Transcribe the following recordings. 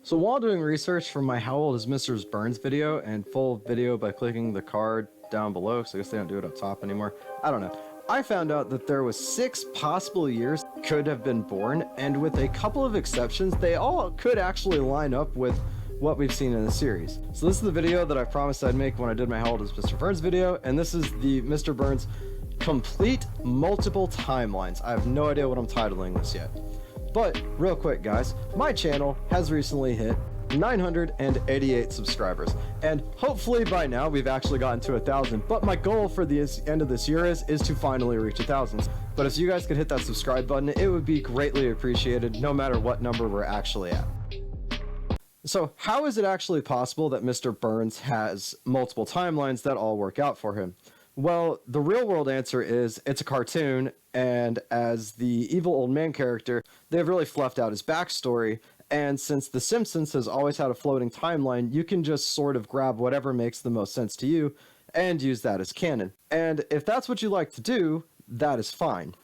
So while doing research for my How Old is Mr. Burns video and full video by clicking the card down below, so I guess they don't do it up top anymore, I don't know. I found out that there was 6 possible years could have been born, and with a couple of exceptions, they all could actually line up with what we've seen in the series. So this is the video that I promised I'd make when I did my How Old is Mr. Burns video, and this is the Mr. Burns complete multiple timelines. I have no idea what I'm titling this yet. But real quick guys, my channel has recently hit 988 subscribers, and hopefully by now we've actually gotten to 1,000, but my goal for the end of this year is to finally reach 1,000. But if you guys could hit that subscribe button, it would be greatly appreciated no matter what number we're actually at. So how is it actually possible that Mr. Burns has multiple timelines that all work out for him? Well, the real world answer is it's a cartoon, and as the evil old man character, they've really fluffed out his backstory, and since The Simpsons has always had a floating timeline, you can just sort of grab whatever makes the most sense to you and use that as canon. And if that's what you like to do, that is fine.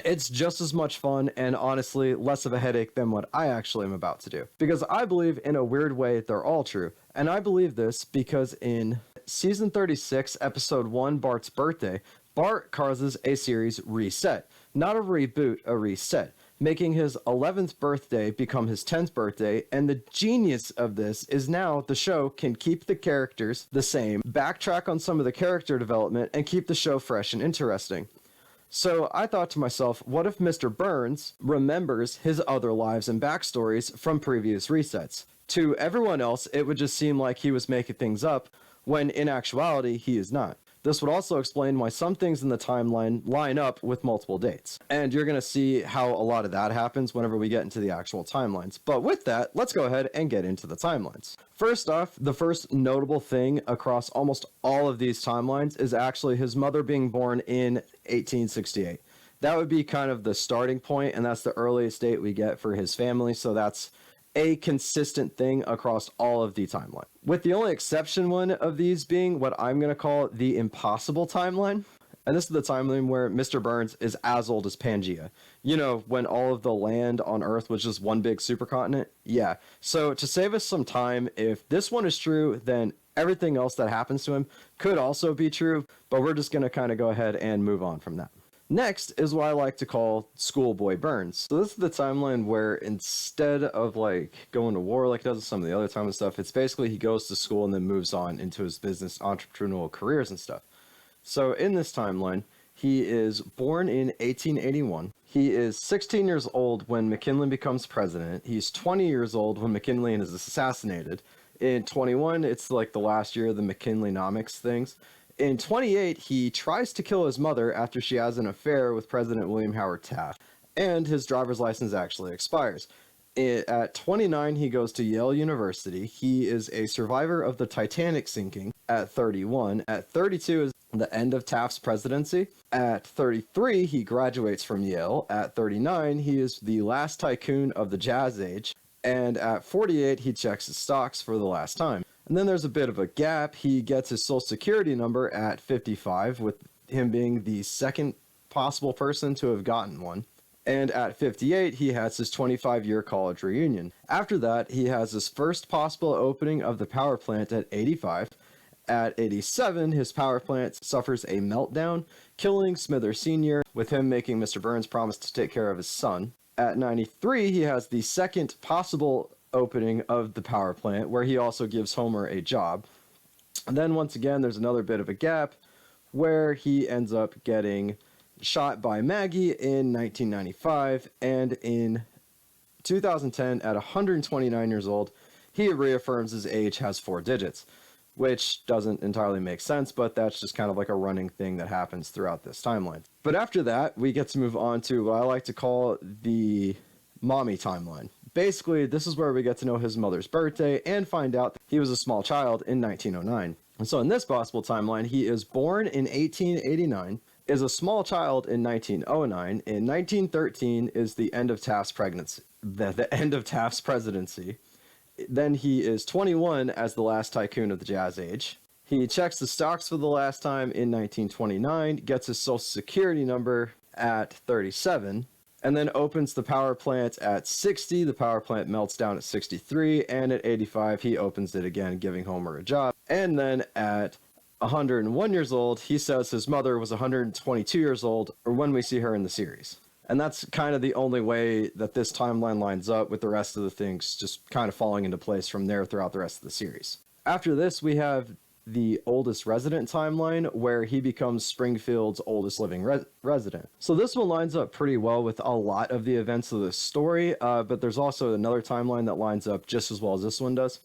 It's just as much fun and honestly less of a headache than what I actually am about to do. Because I believe in a weird way they're all true. And I believe this because in season 36, episode 1, Bart's birthday, Bart causes a series reset. Not a reboot, a reset. Making his 11th birthday become his 10th birthday, and the genius of this is now the show can keep the characters the same, backtrack on some of the character development, and keep the show fresh and interesting. So I thought to myself, what if Mr. Burns remembers his other lives and backstories from previous resets? To everyone else, it would just seem like he was making things up, when in actuality, he is not. This would also explain why some things in the timeline line up with multiple dates. And you're going to see how a lot of that happens whenever we get into the actual timelines. But with that, let's go ahead and get into the timelines. First off, the first notable thing across almost all of these timelines is actually his mother being born in 1868. That would be kind of the starting point, and that's the earliest date we get for his family, so that's a consistent thing across all of the timeline. With the only exception one of these being what I'm going to call the impossible timeline. And this is the timeline where Mr. Burns is as old as Pangea. You know, when all of the land on Earth was just one big supercontinent? Yeah. So to save us some time, if this one is true, then everything else that happens to him could also be true, but we're just going to kind of go ahead and move on from that. Next is what I like to call Schoolboy Burns. So this is the timeline where instead of like going to war like he does with some of the other timeline stuff, it's basically he goes to school and then moves on into his business entrepreneurial careers and stuff. So in this timeline, he is born in 1881. He is 16 years old when McKinley becomes president. He's 20 years old when McKinley is assassinated. In 21, it's like the last year of the McKinley-nomics things. In 28, he tries to kill his mother after she has an affair with President William Howard Taft, and his driver's license actually expires. At 29, he goes to Yale University. He is a survivor of the Titanic sinking at 31. At 32 is the end of Taft's presidency. At 33, he graduates from Yale. At 39, he is the last tycoon of the Jazz Age. And at 48, he checks his stocks for the last time. And then there's a bit of a gap. He gets his social security number at 55, with him being the second possible person to have gotten one. And at 58, he has his 25-year college reunion. After that, he has his first possible opening of the power plant at 85. At 87, his power plant suffers a meltdown, killing Smither Sr., with him making Mr. Burns promise to take care of his son. At 93, he has the second possible opening of the power plant, where he also gives Homer a job. And then once again, there's another bit of a gap where he ends up getting shot by Maggie in 1995, and in 2010, at 129 years old, he reaffirms his age has 4 digits, which doesn't entirely make sense, but that's just kind of like a running thing that happens throughout this timeline. But after that, we get to move on to what I like to call the mommy timeline. Basically, this is where we get to know his mother's birthday and find out that he was a small child in 1909. And so in this possible timeline, he is born in 1889, is a small child in 1909, in 1913 is the end of Taft's pregnancy, the end of Taft's presidency. Then he is 21 as the last tycoon of the Jazz Age. He checks the stocks for the last time in 1929, gets his social security number at 37, and then opens the power plant at 60. The power plant melts down at 63, and at 85 he opens it again, giving Homer a job. And then at 101 years old, he says his mother was 122 years old, or when we see her in the series. And that's kind of the only way that this timeline lines up, with the rest of the things just kind of falling into place from there throughout the rest of the series. After this, we have the oldest resident timeline, where he becomes Springfield's oldest living resident. So this one lines up pretty well with a lot of the events of the story, but there's also another timeline that lines up just as well as this one does.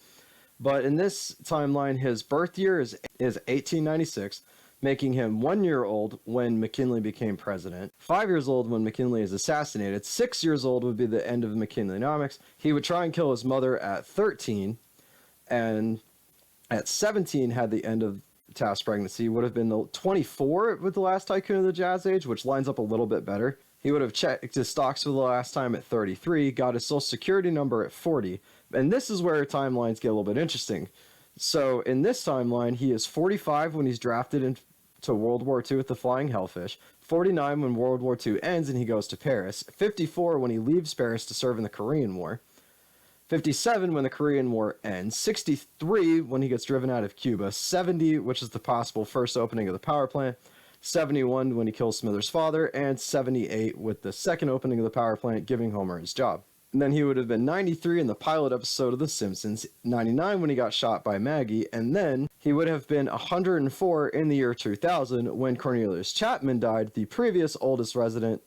But in this timeline, his birth year is 1896, making him 1 year old when McKinley became president, 5 years old when McKinley is assassinated, 6 years old would be the end of McKinleynomics. He would try and kill his mother at 13, and at 17 had the end of Taft's pregnancy. Would have been the 24 with the last tycoon of the Jazz Age, which lines up a little bit better. He would have checked his stocks for the last time at 33, got his social security number at 40, and this is where timelines get a little bit interesting. So in this timeline, he is 45 when he's drafted into World War II with the Flying Hellfish, 49 when World War II ends and he goes to Paris, 54 when he leaves Paris to serve in the Korean War, 57 when the Korean War ends, 63 when he gets driven out of Cuba, 70, which is the possible first opening of the power plant, 71 when he kills Smithers' father, and 78 with the second opening of the power plant, giving Homer his job. And then he would have been 93 in the pilot episode of The Simpsons, 99 when he got shot by Maggie, and then he would have been 104 in the year 2000 when Cornelius Chapman died, the previous oldest resident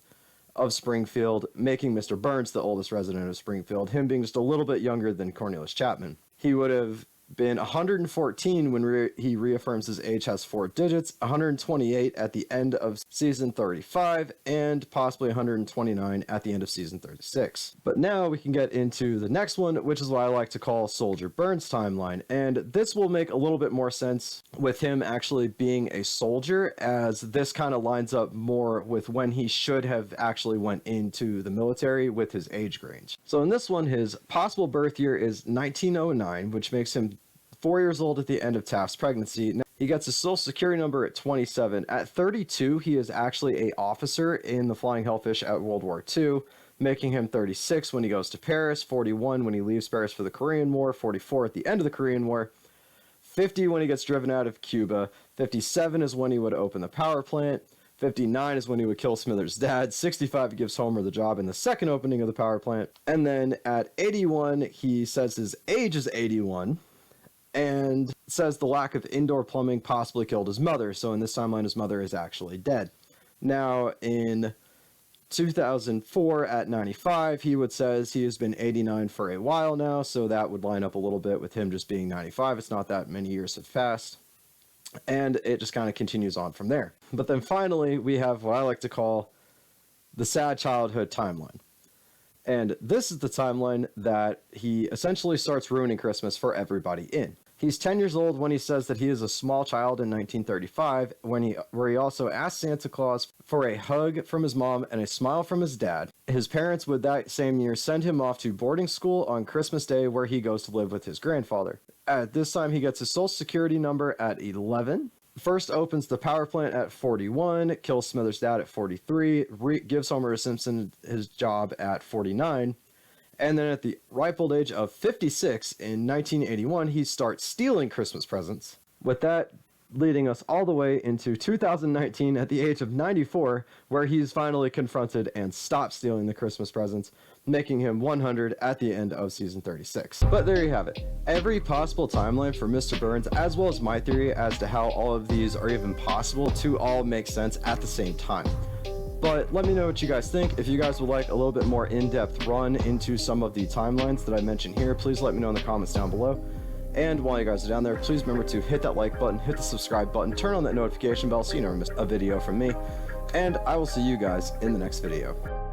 of Springfield, making Mr. Burns the oldest resident of Springfield, him being just a little bit younger than Cornelius Chapman. He would have been 114 when he reaffirms his age has 4 digits, 128 at the end of season 35, and possibly 129 at the end of season 36. But now we can get into the next one, which is what I like to call Soldier Burns timeline, and this will make a little bit more sense with him actually being a soldier, as this kind of lines up more with when he should have actually went into the military with his age range. So in this one, his possible birth year is 1909, which makes him 4 years old at the end of Taft's pregnancy. Now, he gets his social security number at 27. At 32, he is actually an officer in the Flying Hellfish at World War II, making him 36 when he goes to Paris, 41 when he leaves Paris for the Korean War, 44 at the end of the Korean War, 50 when he gets driven out of Cuba, 57 is when he would open the power plant, 59 is when he would kill Smithers' dad, 65 he gives Homer the job in the second opening of the power plant, and then at 81 he says his age is 81, and says the lack of indoor plumbing possibly killed his mother, so in this timeline his mother is actually dead. Now in 2004 at 95, he would says he has been 89 for a while now, so that would line up a little bit with him just being 95. It's not that many years have passed, and it just kind of continues on from there. But then finally we have what I like to call the sad childhood timeline. And this is the timeline that he essentially starts ruining Christmas for everybody in. He's 10 years old when he says that he is a small child in 1935, where he also asks Santa Claus for a hug from his mom and a smile from his dad. His parents would that same year send him off to boarding school on Christmas Day, where he goes to live with his grandfather. At this time, he gets his social security number at 11. First opens the power plant at 41, kills Smithers' dad at 43, gives Homer Simpson his job at 49, and then at the ripe old age of 56 in 1981, he starts stealing Christmas presents. With that leading us all the way into 2019 at the age of 94, where he's finally confronted and stops stealing the Christmas presents, making him 100 at the end of season 36. But there you have it. Every possible timeline for Mr. Burns, as well as my theory as to how all of these are even possible to all make sense at the same time. But let me know what you guys think. If you guys would like a little bit more in-depth run into some of the timelines that I mentioned here, please let me know in the comments down below. And while you guys are down there, please remember to hit that like button, hit the subscribe button, turn on that notification bell so you never miss a video from me. And I will see you guys in the next video.